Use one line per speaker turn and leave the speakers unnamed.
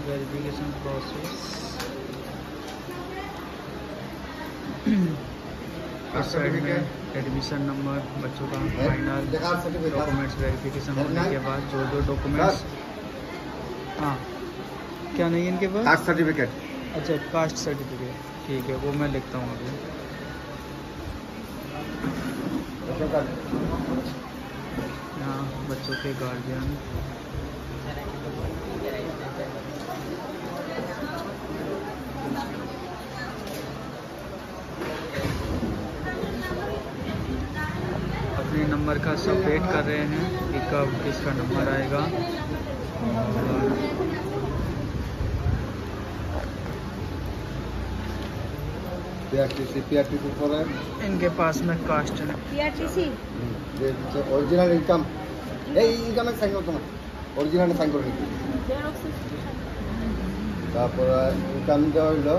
Verification process इस side में admission number बच्चों का फाइनल डॉक्यूमेंट्स वेरिफिकेशन होने के बाद जो डॉक्यूमेंट्स हाँ क्या नहीं इनके पास
कास्ट सर्टिफिकेट।
अच्छा कास्ट सर्टिफिकेट ठीक है वो मैं लिखता हूँ अभी। यहाँ बच्चों के गार्जियन अपने नंबर का सब वेट कर रहे हैं कि कब किसका नंबर आएगा। इनके पास में कास्ट है
ओरिजिनल इनकम इनकम साइन करते ना ओरिजिनल साइन कर इनकम जो हलो